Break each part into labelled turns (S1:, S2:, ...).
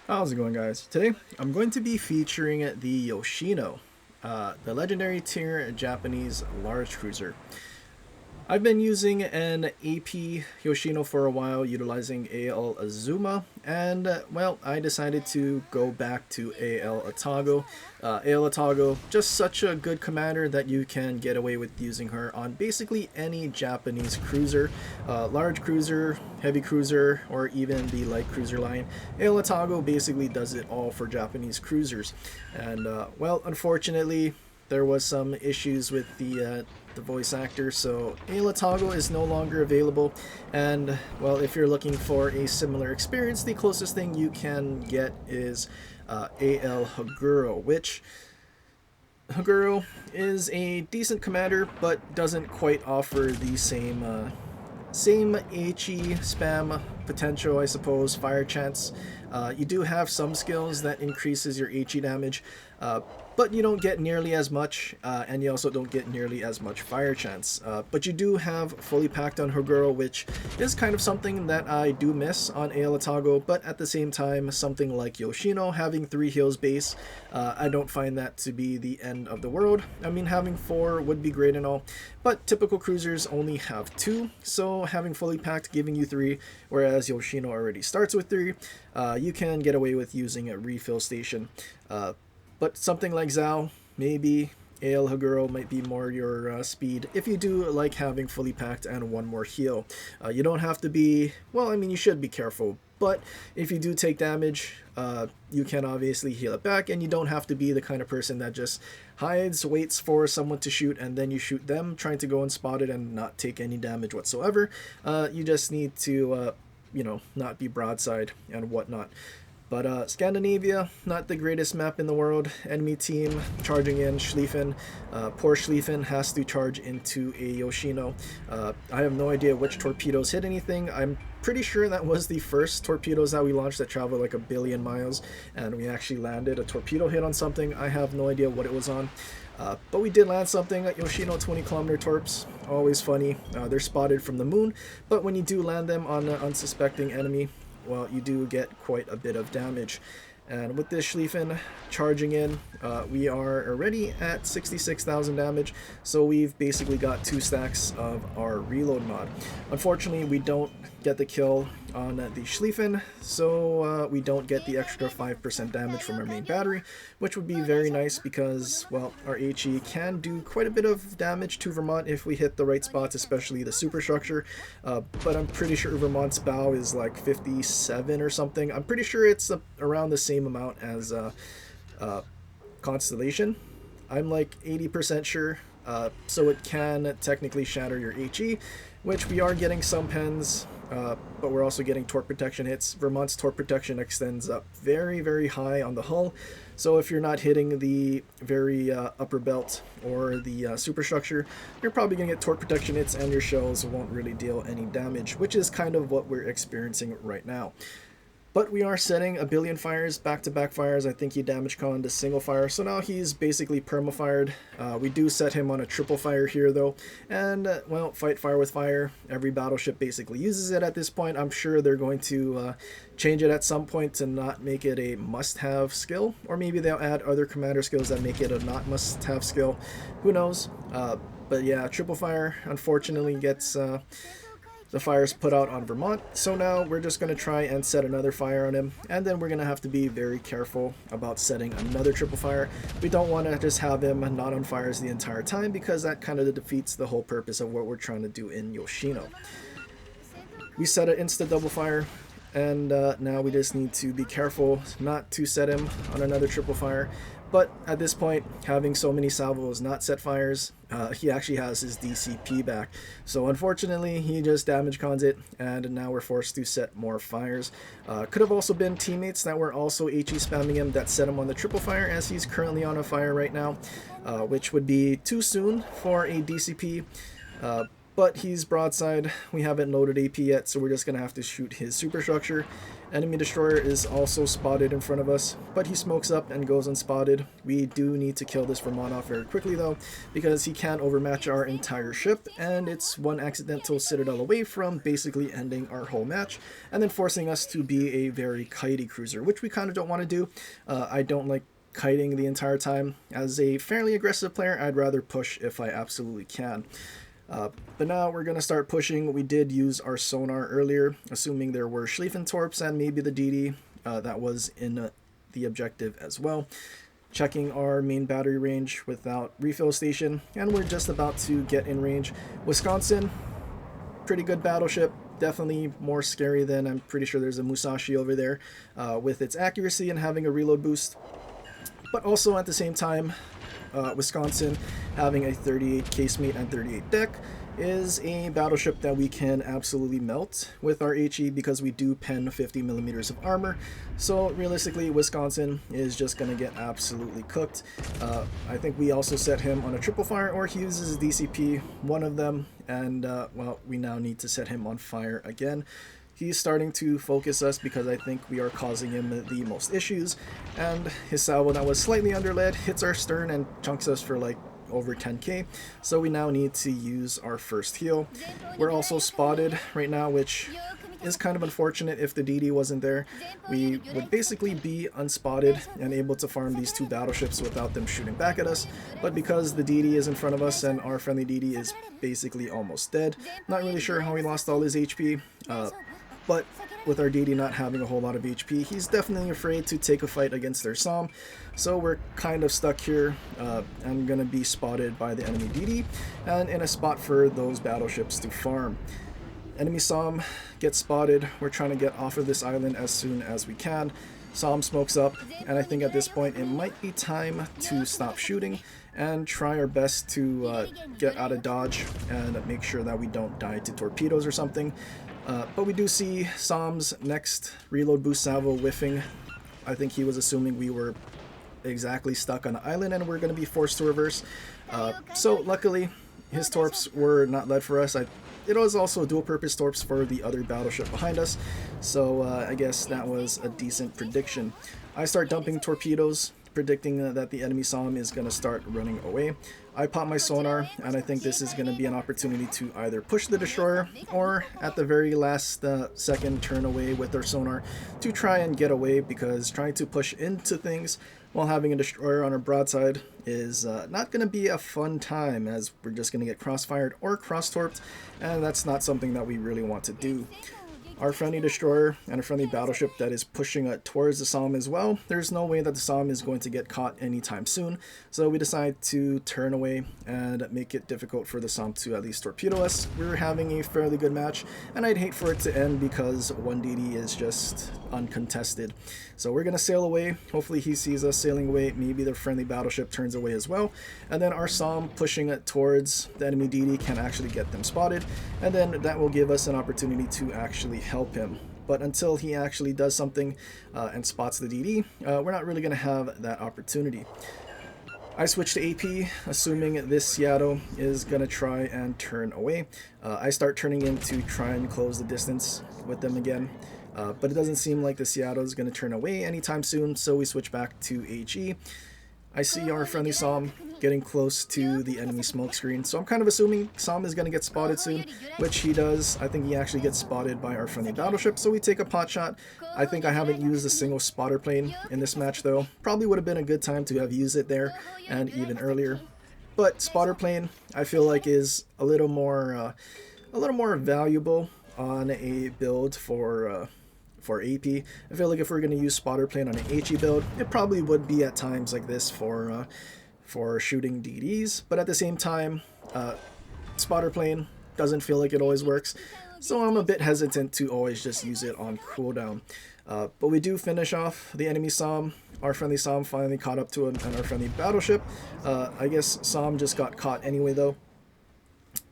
S1: How's it going, guys? Today I'm going to be featuring the Yoshino, the legendary tier Japanese large cruiser. I've been using an AP Yoshino for a while, utilizing AL Azuma, and well, I decided to go back to AL Atago. AL Atago, just such a good commander that you can get away with using her on basically any Japanese cruiser, large cruiser, heavy cruiser, or even the light cruiser line. AL Atago basically does it all for Japanese cruisers, and well, unfortunately, there was some issues with the voice actor, so Atago is no longer available. And well, if you're looking for a similar experience, the closest thing you can get is AL Haguro, which Haguro is a decent commander, but doesn't quite offer the same HE spam potential, I suppose, fire chance. You do have some skills that increases your HE damage, but you don't get nearly as much, and you also don't get nearly as much fire chance. But you do have fully packed on Hoguro, which is kind of something that I do miss on Aelitago, but at the same time, something like Yoshino having 3 heals base, I don't find that to be the end of the world. I mean, having 4 would be great and all, but typical cruisers only have 2, so having fully packed giving you 3, whereas Yoshino already starts with 3, you can get away with using a refill station. But something like Zhao, maybe Ale Haguro might be more your speed if you do like having fully packed and 1 more heal. You don't have to be, well, I mean, you should be careful, but if you do take damage, you can obviously heal it back, and you don't have to be the kind of person that just hides, waits for someone to shoot, and then you shoot them, trying to go unspotted and not take any damage whatsoever. You just need to, not be broadside and whatnot. But Scandinavia, not the greatest map in the world. Enemy team charging in Schlieffen. Poor Schlieffen has to charge into a Yoshino. I have no idea which torpedoes hit anything. I'm pretty sure that was the first torpedoes that we launched that traveled like 1 billion miles, and we actually landed a torpedo hit on something. I have no idea what it was on. But we did land something at Yoshino 20-kilometer torps. Always funny. They're spotted from the moon, but when you do land them on an unsuspecting enemy, well, you do get quite a bit of damage. And with this Schlieffen charging in, we are already at 66,000 damage, so we've basically got 2 stacks of our reload mod. Unfortunately, we don't get the kill on the Schlieffen, so we don't get the extra 5% damage from our main battery, which would be very nice because, well, our HE can do quite a bit of damage to Vermont if we hit the right spots, especially the superstructure. But I'm pretty sure Vermont's bow is like 57 or something. I'm pretty sure it's around the same amount as Constellation. I'm like 80% sure, so it can technically shatter your HE, which we are getting some pens, but we're also getting torque protection hits. Vermont's torque protection extends up very, very high on the hull, so if you're not hitting the very upper belt or the superstructure, you're probably going to get torque protection hits, and your shells won't really deal any damage, which is kind of what we're experiencing right now. But we are setting 1 billion fires, back-to-back fires. I think he damage conned a single fire, so now he's basically perma-fired. We do set him on a triple fire here, though, and, well, fight fire with fire. Every battleship basically uses it at this point. I'm sure they're going to change it at some point to not make it a must-have skill, or maybe they'll add other commander skills that make it a not must-have skill. Who knows? But yeah, triple fire, unfortunately, gets the fire's put out on Vermont, so now we're just going to try and set another fire on him, and then we're going to have to be very careful about setting another triple fire. We don't want to just have him not on fires the entire time, because that kind of defeats the whole purpose of what we're trying to do in Yoshino. We set an insta double fire, and now we just need to be careful not to set him on another triple fire. But at this point, having so many salvos not set fires, he actually has his DCP back. So unfortunately, he just damage cons it, and now we're forced to set more fires. Could have also been teammates that were also HE spamming him that set him on the triple fire, as he's currently on a fire right now, which would be too soon for a DCP. but he's broadside. We haven't loaded AP yet, so we're just going to have to shoot his superstructure. Enemy destroyer is also spotted in front of us, but he smokes up and goes unspotted. We do need to kill this Vermonov very quickly though, because he can't overmatch our entire ship, and it's one accidental citadel away from basically ending our whole match, and then forcing us to be a very kitey cruiser, which we kind of don't want to do. I don't like kiting the entire time. As a fairly aggressive player, I'd rather push if I absolutely can. But now we're going to start pushing. We did use our sonar earlier, assuming there were Schlieffentorps and maybe the DD that was in the objective as well. Checking our main battery range without refill station, and we're just about to get in range. Wisconsin, pretty good battleship. Definitely more scary than, I'm pretty sure there's a Musashi over there, with its accuracy and having a reload boost. But also at the same time, Wisconsin having a 38 casemate and 38 deck is a battleship that we can absolutely melt with our HE, because we do pen 50 millimeters of armor. So realistically, Wisconsin is just going to get absolutely cooked. I think we also set him on a triple fire, or he uses DCP, one of them, and well, we now need to set him on fire again. He's starting to focus us because I think we are causing him the most issues, and his salvo that was slightly underlead hits our stern and chunks us for like over 10k, so we now need to use our first heal. We're also spotted right now, which is kind of unfortunate. If the DD wasn't there, we would basically be unspotted and able to farm these two battleships without them shooting back at us, but because the DD is in front of us and our friendly DD is basically almost dead, not really sure how he lost all his HP, but with our DD not having a whole lot of HP, he's definitely afraid to take a fight against their SOM. So we're kind of stuck here. I'm going to be spotted by the enemy DD and in a spot for those battleships to farm. Enemy SOM gets spotted. We're trying to get off of this island as soon as we can. SOM smokes up, and I think at this point it might be time to stop shooting and try our best to get out of dodge and make sure that we don't die to torpedoes or something. But we do see SOM's next reload boost salvo whiffing. I think he was assuming we were exactly stuck on an island and we're going to be forced to reverse. So luckily, his torps were not led for us. It was also dual purpose torps for the other battleship behind us, so I guess that was a decent prediction. I start dumping torpedoes, predicting that the enemy SOM is going to start running away. I pop my sonar, and I think this is going to be an opportunity to either push the destroyer or at the very last second turn away with our sonar to try and get away, because trying to push into things while having a destroyer on our broadside is not going to be a fun time, as we're just going to get crossfired or cross-torped, and that's not something that we really want to do. Our friendly destroyer and a friendly battleship that is pushing towards the SOM as well. There's no way that the SOM is going to get caught anytime soon, so we decide to turn away and make it difficult for the SOM to at least torpedo us. We're having a fairly good match, and I'd hate for it to end because 1DD is just uncontested. So we're going to sail away. Hopefully he sees us sailing away. Maybe the friendly battleship turns away as well, and then our SOM pushing it towards the enemy DD can actually get them spotted, and then that will give us an opportunity to actually help him. But until he actually does something and spots the DD, we're not really going to have that opportunity. I switch to AP, assuming this Seattle is going to try and turn away. I start turning in to try and close the distance with them again. But it doesn't seem like the Seattle is going to turn away anytime soon, so we switch back to HE. I see our friendly SOM getting close to the enemy smoke screen, so I'm kind of assuming SOM is going to get spotted soon, which he does. I think he actually gets spotted by our friendly battleship, so we take a pot shot. I think I haven't used a single spotter plane in this match though. Probably would have been a good time to have used it there and even earlier. But spotter plane, I feel like, is a little more valuable on a build for AP. I feel like if we're going to use spotter plane on an HE build, it probably would be at times like this for shooting DDs, but at the same time, spotter plane doesn't feel like it always works, so I'm a bit hesitant to always just use it on cooldown. But we do finish off the enemy SOM. Our friendly SOM finally caught up to him and our friendly battleship. I guess SOM just got caught anyway though.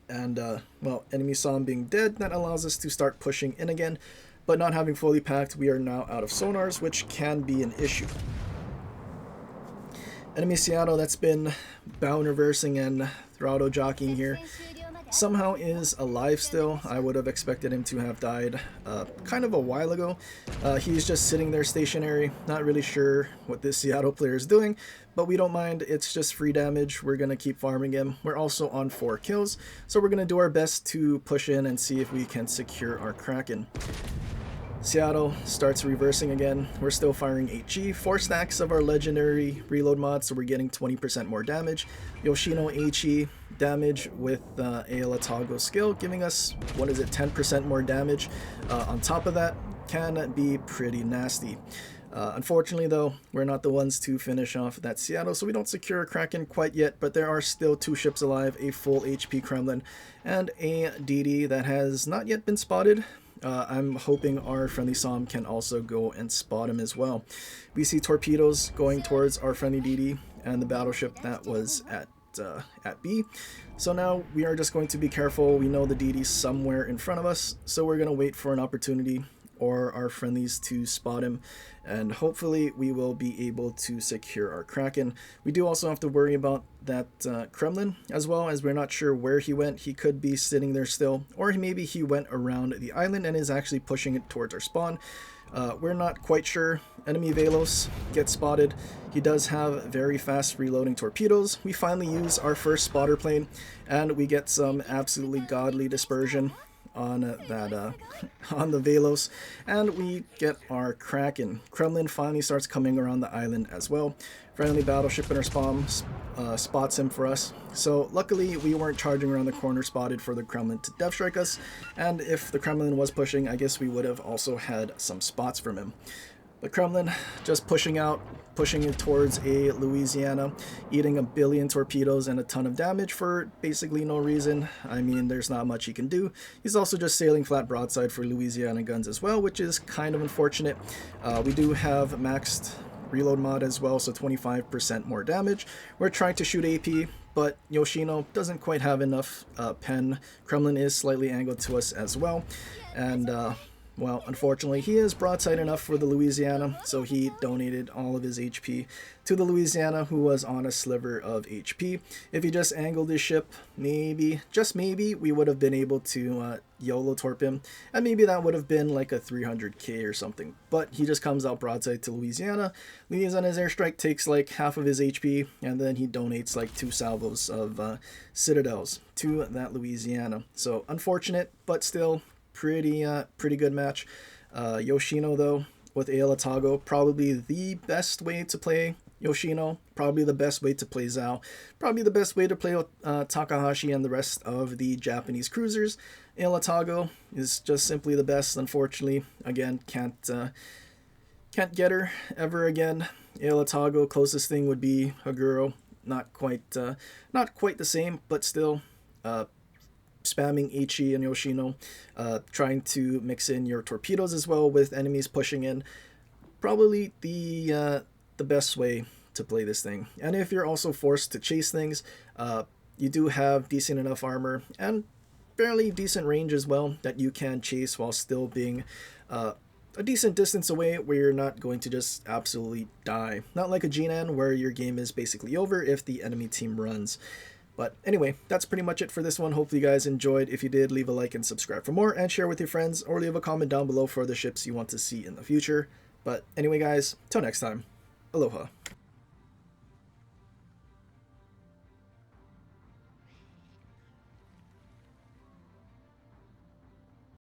S1: And, well, enemy SOM being dead, that allows us to start pushing in again. But not having fully packed, we are now out of sonars, which can be an issue. Enemy Seattle, that's been bound reversing and throttle jockeying here. somehow is alive still. I would have expected him to have died kind of a while ago. He's just sitting there stationary, not really sure what this Seattle player is doing, but we don't mind. It's just free damage. We're going to keep farming him. We're also on 4 kills, so we're going to do our best to push in and see if we can secure our Kraken. Seattle starts reversing again. We're still firing HE, 4 stacks of our legendary reload mod, so we're getting 20% more damage. Yoshino HE damage with AL Atago skill, giving us, 10% more damage. On top of that, can be pretty nasty. Unfortunately though, we're not the ones to finish off that Seattle, so we don't secure a Kraken quite yet, but there are still 2 ships alive, a full HP Kremlin, and a DD that has not yet been spotted. I'm hoping our friendly SOM can also go and spot him as well. We see torpedoes going towards our friendly DD and the battleship that was at B. So now we are just going to be careful. We know the DD's somewhere in front of us, so we're going to wait for an opportunity or our friendlies to spot him, and hopefully we will be able to secure our Kraken. We do also have to worry about that Kremlin, as well, as we're not sure where he went. He could be sitting there still, or maybe he went around the island and is actually pushing it towards our spawn. We're not quite sure. Enemy Velos gets spotted. He does have very fast reloading torpedoes. We finally use our first spotter plane, and we get some absolutely godly dispersion on that on the Velos, and we get our Kraken. Kremlin finally starts coming around the island as well. Friendly battleship in our spawn spots him for us, so luckily we weren't charging around the corner spotted for the Kremlin to death strike us, and if the Kremlin was pushing, I guess we would have also had some spots from him. The Kremlin just pushing it towards a Louisiana, eating a billion torpedoes and a ton of damage for basically no reason. I mean, there's not much he can do. He's also just sailing flat broadside for Louisiana guns as well, which is kind of unfortunate. We do have maxed reload mod as well, so 25% more damage. We're trying to shoot AP, but Yoshino doesn't quite have enough pen. Kremlin is slightly angled to us as well, and well, unfortunately, he is broadside enough for the Louisiana, so he donated all of his HP to the Louisiana, who was on a sliver of HP. If he just angled his ship, maybe, just maybe, we would have been able to YOLO torp him, and maybe that would have been like a 300k or something. But he just comes out broadside to Louisiana. Louisiana's airstrike takes like half of his HP, and then he donates like 2 salvos of citadels to that Louisiana. So unfortunate, but still pretty good match. Yoshino though with AL Atago, probably the best way to play Yoshino, probably the best way to play Zhao, probably the best way to play Takahashi and the rest of the Japanese cruisers. AL Atago is just simply the best. Unfortunately, again, can't get her ever again. AL Atago, closest thing would be Haguro. Not quite the same, but still. Spamming HE and Yoshino, trying to mix in your torpedoes as well with enemies pushing in. Probably the best way to play this thing. And if you're also forced to chase things, you do have decent enough armor and fairly decent range as well that you can chase while still being a decent distance away where you're not going to just absolutely die. Not like a Jinan where your game is basically over if the enemy team runs. But anyway, that's pretty much it for this one. Hopefully you guys enjoyed. If you did, leave a like and subscribe for more, and share with your friends, or leave a comment down below for other ships you want to see in the future. But anyway guys, till next time, aloha.